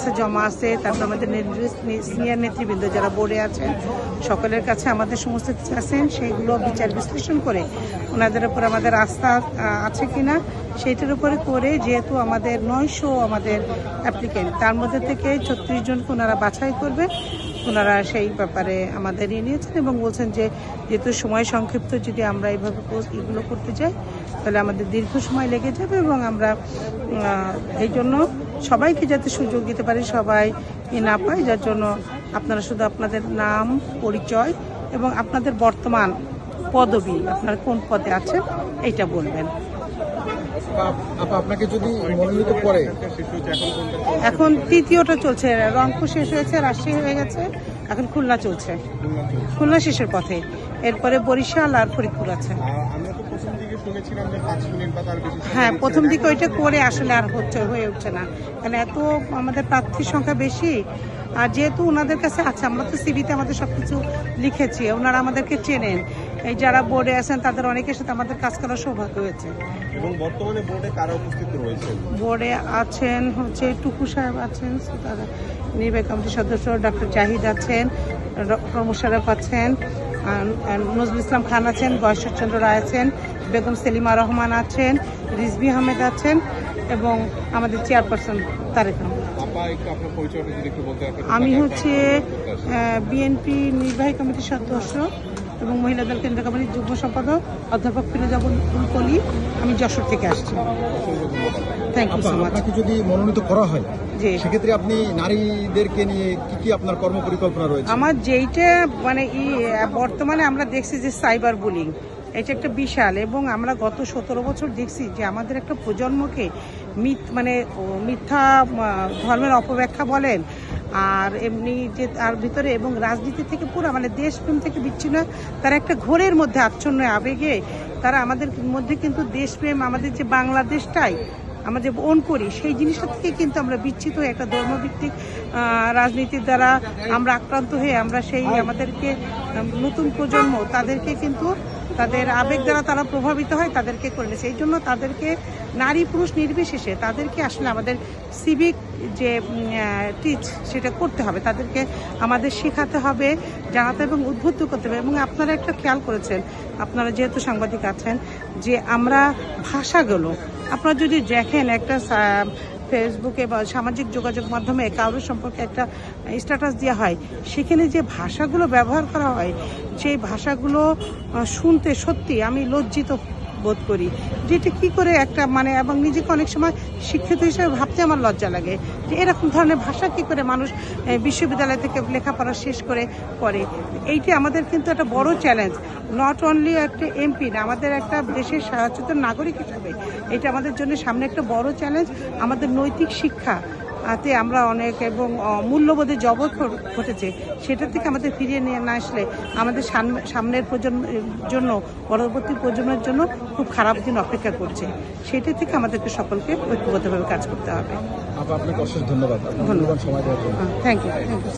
কাছে জমা আছে, তারপর আমাদের সিনিয়র নেতৃবৃন্দ যারা বোর্ডে আছেন সকলের কাছে আমাদের সমস্ত কিছু আছেন, সেইগুলো বিচার বিশ্লেষণ করে ওনাদের উপর আমাদের আস্থা আছে কিনা সেইটার উপরে করে, যেহেতু আমাদের 900 আমাদের অ্যাপ্লিকেন্ট, তার মধ্যে থেকে 36 জনকে ওনারা বাছাই করবে। ওনারা সেই ব্যাপারে আমাদের নিয়েছেন এবং বলছেন যে যেহেতু সময় সংক্ষিপ্ত, যদি আমরা এইভাবে এগুলো করতে যাই তাহলে আমাদের দীর্ঘ সময় লেগে যাবে এবং আমরা এই জন্য সবাইকে যাতে সুযোগ দিতে পারি, সবাই না পায়, যার জন্য আপনারা শুধু আপনাদের নাম, পরিচয় এবং আপনাদের বর্তমান পদবি, আপনারা কোন পদে আছেন এইটা বলবেন। আপনাকে যদি মনোনীত করে, এখন তৃতীয়টা চলছে, রংপুর শেষ হয়েছে, রাজশাহী হয়ে গেছে, এখন খুলনা চলছে, খুলনা শেষের পথে, এরপরে বরিশাল আর ফরিদপুর আছে। হ্যাঁ, প্রথম দিকে ওইটা করে আসলে আর হয়ে উঠছে না, কারণ এত আমাদের প্রার্থীর সংখ্যা বেশি। আর যেহেতু ওনাদের কাছে আছে, আমরা তো সিভিতে আমাদের সবকিছু লিখেছি, ওনারা আমাদেরকে চেনেন, এই যারা বোর্ডে আছেন তাদের অনেকের সাথে আমাদের কাজ করার সৌভাগ্য হয়েছে। এবং বর্তমানে বোর্ডে কারা উপস্থিত রয়েছে? বোর্ডে আছেন হচ্ছে টুকু সাহেব আছেন, নির্বাহী কমিটির সদস্য ডক্টর জাহিদ আছেন, মোশাররফ আছেন, নজরুল ইসলাম খান আছেন, গয়েশ্বরচন্দ্র রায় আছেন, বেগম সেলিমা রহমান আছেন, রিজভি আহমেদ আছেন এবং আমাদের চেয়ারপারসন তারেক রহমান। আমি হচ্ছে বিএনপি নির্বাহী কমিটির সদস্য এবং মহিলা দল কেন্দ্রীয় কমিটির যুগ্ম সম্পাদক অধ্যাপক ফিরোজাবুল কলি। আমি যশোর থেকে আসছি। Thank you so much. আপনাকে যদি মনোনীত করা হয়, সেক্ষেত্রে আপনি নারীদেরকে নিয়ে কি আপনার কর্মপরিকল্পনা রয়েছে? আমার যেইটা মানে বর্তমানে আমরা দেখছি যে সাইবার বুলিং, এটা একটা বিশাল, এবং আমরা গত 17 বছর দেখছি যে আমাদের একটা প্রজন্মকে মিথ্যা ধর্মের অপব্যাখ্যা বলেন, আর এমনি যে তার ভিতরে এবং রাজনীতি থেকে পুরো মানে দেশপ্রেম থেকে বিচ্ছিন্ন, তারা একটা ঘোরের মধ্যে আচ্ছন্ন আবেগে তারা আমাদের মধ্যে কিন্তু দেশপ্রেম, আমাদের যে বাংলাদেশটাই আমরা যে ওন করি, সেই জিনিসটা থেকে কিন্তু আমরা বিচ্ছিত হয়ে একটা ধর্মভিত্তিক রাজনীতির দ্বারা আমরা আক্রান্ত হয়ে আমরা সেই আমাদেরকে নতুন প্রজন্ম তাদেরকে কিন্তু তাদের আবেগ দ্বারা তারা প্রভাবিত হয়, তাদেরকে করে নিয়েছে। এই জন্য তাদেরকে নারী পুরুষ নির্বিশেষে তাদেরকে আসলে আমাদের সিভিক যে টিচ সেটা করতে হবে, তাদেরকে আমাদের শেখাতে হবে, জানাতে এবং উদ্বুদ্ধ করতে হবে। এবং আপনারা একটা খেয়াল করেছেন, আপনারা যেহেতু সাংবাদিক আছেন, যে আমরা ভাষাগুলো আপনারা যদি দেখেন একটা ফেসবুকে বা সামাজিক যোগাযোগ মাধ্যমে কারোর সম্পর্কে একটা স্ট্যাটাস দেওয়া হয়, সেখানে যে ভাষাগুলো ব্যবহার করা হয়, সেই ভাষাগুলো শুনতে সত্যি আমি লজ্জিত বোধ করি, যেটা কি করে একটা এবং নিজেকে অনেক সময় শিক্ষিত হিসেবে ভাবতে আমার লজ্জা লাগে যে এরকম ধরনের ভাষা কি করে মানুষ বিশ্ববিদ্যালয় থেকে লেখাপড়া শেষ করে পড়ে। এইটি আমাদের কিন্তু একটা বড় চ্যালেঞ্জ, নট অনলি একটা এমপি না, আমাদের একটা দেশের সচেতন নাগরিক হিসাবে এটা আমাদের জন্য সামনে একটা বড় চ্যালেঞ্জ। আমাদের নৈতিক শিক্ষা তে আমরা অনেক এবং মূল্যবোধের জগৎ ঘটেছে, সেটা থেকে আমাদের ফিরিয়ে নিয়ে না আসলে আমাদের সামনের প্রজন্মের জন্য, পরবর্তী প্রজন্মের জন্য খুব খারাপ দিন অপেক্ষা করছে। সেটা থেকে আমাদেরকে সকলকে ঐক্যবদ্ধভাবে কাজ করতে হবে। আপনাকে অশেষ ধন্যবাদ। ধন্যবাদ সময় দেওয়ার জন্য। Thank you.